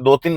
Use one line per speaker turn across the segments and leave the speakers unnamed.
2-3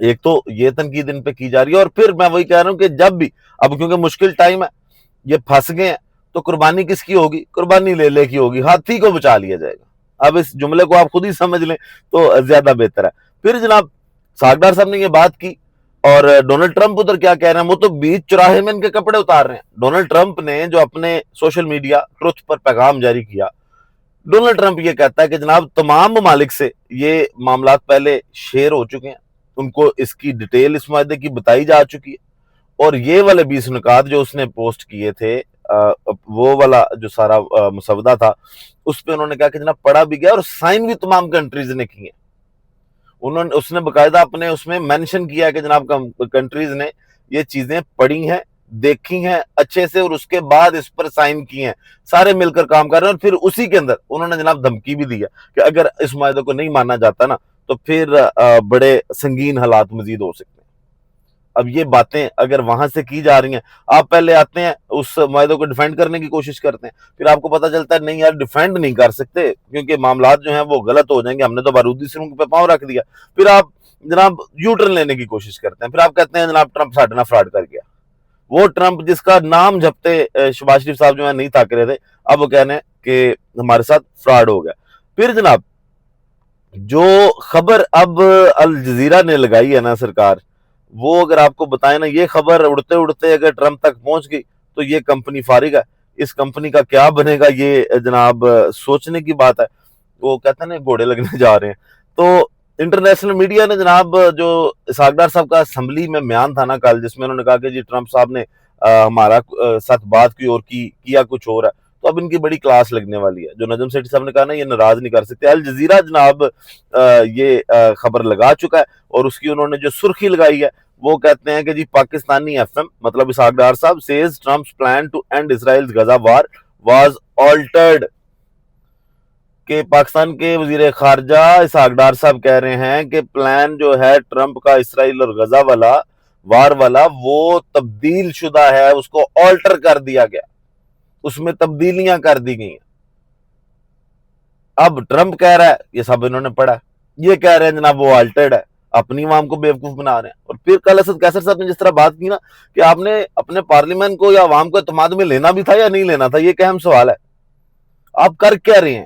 ایک تو یہ تنقید ان پہ کی جا رہی ہے، اور پھر میں وہی کہہ رہا ہوں کہ جب بھی اب کیونکہ مشکل ٹائم ہے، یہ پھنس گئے ہیں، تو قربانی کس کی ہوگی؟ قربانی لے لے کی ہوگی، ہاتھی کو بچا لیا جائے گا۔ اب اس جملے کو آپ خود ہی سمجھ لیں تو زیادہ بہتر ہے۔ پھر جناب ساکھدار صاحب نے یہ بات کی، اور ڈونلڈ ٹرمپ ادھر کیا کہہ رہے ہیں، وہ تو بیچ چوراہے میں ان کے کپڑے اتار رہے ہیں۔ ڈونلڈ ٹرمپ نے جو اپنے سوشل میڈیا ٹروتھ پر پیغام جاری کیا، ڈونلڈ ٹرمپ یہ کہتا ہے کہ جناب تمام ممالک سے یہ معاملات پہلے شیئر ہو چکے ہیں، ان کو اس کی ڈیٹیل اس معاہدے کی بتائی جا چکی ہے، اور یہ والے 20 نکات جو اس نے پوسٹ کیے تھے، وہ والا جو سارا مسودہ تھا، اس پہ انہوں نے کہا کہ جناب پڑھا بھی گیا اور سائن بھی تمام کنٹریز نے کیے ہیں۔ اس نے باقاعدہ اپنے اس میں مینشن کیا کہ جناب کنٹریز نے یہ چیزیں پڑھی ہیں، دیکھی ہیں اچھے سے، اور اس کے بعد اس پر سائن کیے ہیں، سارے مل کر کام کر رہے ہیں۔ اور پھر اسی کے اندر انہوں نے جناب دھمکی بھی دی ہے کہ اگر اس معاہدے کو نہیں مانا جاتا نا تو پھر بڑے سنگین حالات مزید ہو سکتے ہیں۔ اب یہ باتیں اگر وہاں سے کی جا رہی ہیں، آپ پہلے آتے ہیں اس معاہدے کو ڈیفینڈ کرنے کی کوشش کرتے ہیں، پھر آپ کو پتہ چلتا ہے نہیں یار ڈیفینڈ نہیں کر سکتے کیونکہ معاملات جو ہیں وہ غلط ہو جائیں گے، ہم نے تو بارودی سرنگ پہ پاؤں رکھ دیا، پھر آپ جناب یو ٹرن لینے کی کوشش کرتے ہیں، پھر آپ کہتے ہیں جناب ٹرمپ ساڈے نال فراڈ کر گیا۔ وہ ٹرمپ جس کا نام جپتے شہباز شریف صاحب جو ہے نہیں تھک رہے تھے، اب وہ کہنے کہ ہمارے ساتھ فراڈ ہو گیا۔ پھر جناب جو خبر اب الجزیرہ نے لگائی ہے نا سرکار، وہ اگر آپ کو بتائیں نا، یہ خبر اڑتے اڑتے اگر ٹرمپ تک پہنچ گئی تو یہ کمپنی فارغ ہے، اس کمپنی کا کیا بنے گا یہ جناب سوچنے کی بات ہے۔ وہ کہتے ہیں نا گھوڑے لگنے جا رہے ہیں۔ تو انٹرنیشنل میڈیا نے جناب جو اسحاق ڈار صاحب کا اسمبلی میں بیان تھا نا کل، جس میں انہوں نے کہا کہ جی ٹرمپ صاحب نے ہمارا ساتھ بات کی اور کیا کچھ اور ہے، تو اب ان کی بڑی کلاس لگنے والی ہے۔ جو نجم سیٹھی صاحب نے کہا نا یہ ناراض نہیں کر سکتے، الجزیرہ جناب یہ خبر لگا چکا ہے، اور اس کی انہوں نے جو سرخی لگائی ہے وہ کہتے ہیں کہ جی پاکستانی ایف ایم مطلب اسحاق ڈار صاحب says Trump's plan to end Israel's Gaza war was altered، کہ پاکستان کے وزیر خارجہ اسحاق ڈار صاحب کہہ رہے ہیں کہ پلان جو ہے ٹرمپ کا اسرائیل اور غزہ والا وار والا وہ تبدیل شدہ ہے، اس کو آلٹر کر دیا گیا، اس میں تبدیلیاں کر دی گئی ہیں۔ اب ٹرمپ کہہ رہا ہے، یہ سب انہوں نے پڑھا ہے، یہ کہہ رہے ہیں جناب وہ آلٹرڈ ہے، اپنی عوام کو بیوقوف بنا رہے ہیں۔ اور پھر کل اسد قیصر صاحب نے جس طرح بات کی نا کہ آپ نے اپنے پارلیمنٹ کو یا عوام کو اعتماد میں لینا بھی تھا یا نہیں لینا تھا، یہ ایک اہم سوال ہے۔ آپ کر کیا رہے ہیں؟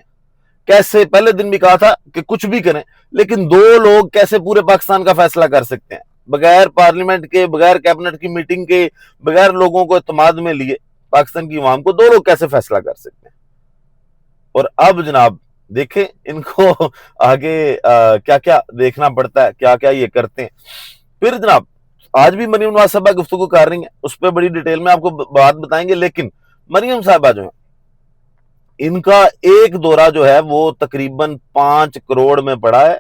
کیسے پہلے دن بھی کہا تھا کہ کچھ بھی کریں، لیکن دو لوگ کیسے پورے پاکستان کا فیصلہ کر سکتے ہیں بغیر پارلیمنٹ کے، بغیر کیبنٹ کی میٹنگ کے، بغیر لوگوں کو اعتماد میں لیے؟ پاکستان کی عوام کو دو لوگ کیسے فیصلہ کر سکتے ہیں؟ اور اب جناب دیکھیں ان کو آگے کیا کیا دیکھنا پڑتا ہے، کیا کیا یہ کرتے ہیں۔ پھر جناب آج بھی مریم نواز صاحبہ گفتگو کر رہی ہیں، اس پہ بڑی ڈیٹیل میں آپ کو بات بتائیں گے، لیکن مریم صاحبہ جو ہیں ان کا ایک دورہ جو ہے وہ تقریباً 5 کروڑ میں پڑا ہے،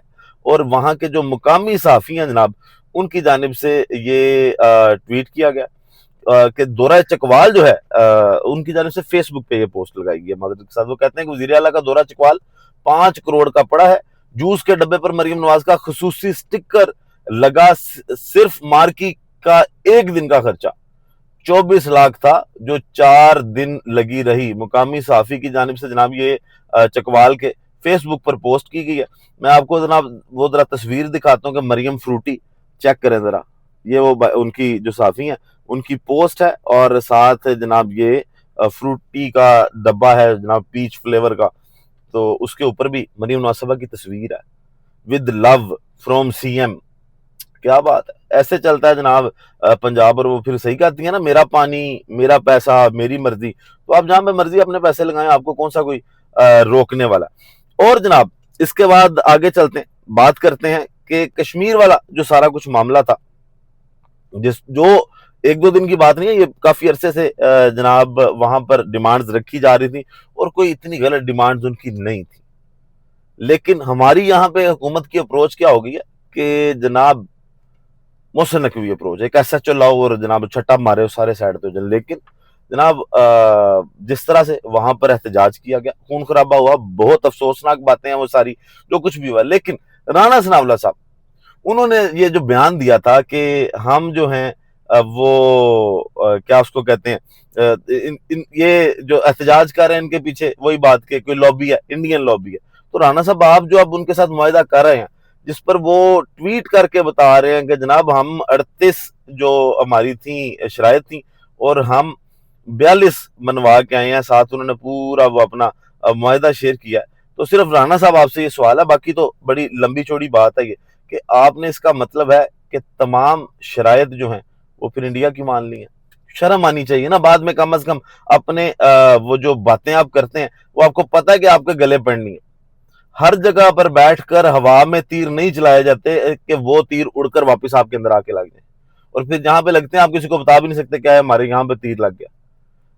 اور وہاں کے جو مقامی صحافی ہیں جناب ان کی جانب سے یہ ٹویٹ کیا گیا کہ دورہ چکوال جو ہے ان کی جانب سے فیس بک پہ یہ پوسٹ لگائی گئی ہے معذرت کے ساتھ۔ وہ کہتے ہیں کہ وزیر اعلیٰ کا دورہ چکوال 5 کروڑ کا پڑا ہے، جوس کے ڈبے پر مریم نواز کا خصوصی سٹکر لگا، صرف مارکی کا ایک دن کا خرچہ 24 لاکھ تھا جو 4 دن لگی رہی۔ مقامی صحافی کی جانب سے جناب یہ چکوال کے فیس بک پر پوسٹ کی گئی ہے۔ میں آپ کو جناب وہ ذرا تصویر دکھاتا ہوں کہ مریم فروٹی چیک کریں ذرا، یہ وہ ان کی جو صحافی ہیں ان کی پوسٹ ہے، اور ساتھ جناب یہ فروٹی کا ڈبہ ہے جناب پیچ فلیور کا، تو اس کے اوپر بھی مریم نواز صاحبہ کی تصویر ہے with love from C M. کیا بات ہے، ایسے چلتا ہے جناب پنجاب۔ اور وہ پھر صحیح کہتی ہیں نا، میرا پانی میرا پیسہ میری مرضی، تو آپ جہاں پہ مرضی اپنے پیسے لگائیں، آپ کو کون سا کوئی روکنے والا۔ اور جناب اس کے بعد آگے چلتے ہیں، بات کرتے ہیں کہ کشمیر والا جو سارا کچھ معاملہ تھا، جو ایک دو دن کی بات نہیں ہے، یہ کافی عرصے سے جناب وہاں پر ڈیمانڈز رکھی جا رہی تھی، اور کوئی اتنی غلط ڈیمانڈز ان کی نہیں تھی، لیکن ہماری یہاں پہ حکومت کی اپروچ کیا ہو گئی ہے کہ جناب محسن نقوی اپروچ، ایک ایسا چلاؤ اور جناب چھٹا مارے سارے سائڈ پہ جن۔ لیکن جناب جس طرح سے وہاں پر احتجاج کیا گیا، خون خرابہ ہوا، بہت افسوسناک باتیں ہیں وہ ساری جو کچھ بھی ہوا، لیکن رانا ثناءاللہ صاحب انہوں نے یہ جو بیان دیا تھا کہ ہم جو ہیں وہ کیا اس کو کہتے ہیں، یہ جو احتجاج کر رہے ہیں ان کے پیچھے وہی بات کہ کوئی لابی ہے، انڈین لابی ہے، تو رانا صاحب آپ جو اب ان کے ساتھ معاہدہ کر رہے ہیں جس پر وہ ٹویٹ کر کے بتا رہے ہیں کہ جناب ہم 38 جو ہماری تھیں شرائط تھیں اور ہم 42 منوا کے آئے ہیں، ساتھ انہوں نے پورا وہ اپنا معاہدہ شیئر کیا ہے۔ تو صرف رانا صاحب آپ سے یہ سوال ہے، باقی تو بڑی لمبی چوڑی بات ہے یہ، کہ آپ نے اس کا مطلب ہے کہ تمام شرائط جو ہیں وہ پھر انڈیا کی مان لی ہیں؟ شرم آنی چاہیے نا بعد میں، کم از کم اپنے وہ جو باتیں آپ کرتے ہیں وہ آپ کو پتہ ہے کہ آپ کے گلے پڑنی ہے۔ ہر جگہ پر بیٹھ کر ہوا میں تیر نہیں چلائے جاتے کہ وہ تیر اڑ کر واپس آپ کے اندر آ کے لگ جائیں، اور پھر جہاں پہ لگتے ہیں آپ کسی کو بتا بھی نہیں سکتے کیا ہے ہمارے یہاں پہ تیر لگ گیا۔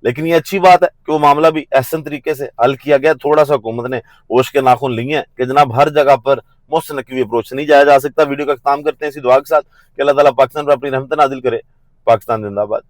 لیکن یہ اچھی بات ہے کہ وہ معاملہ بھی احسن طریقے سے حل کیا گیا، تھوڑا سا حکومت نے ہوش کے ناخن لیے ہیں کہ جناب ہر جگہ پر محسن نقوی اپروچ سے نہیں جایا جا سکتا۔ ویڈیو کا اختتام کرتے ہیں اسی دعا کے ساتھ کہ اللہ تعالیٰ پاکستان پر اپنی رحمت نازل کرے۔ پاکستان زندہ باد۔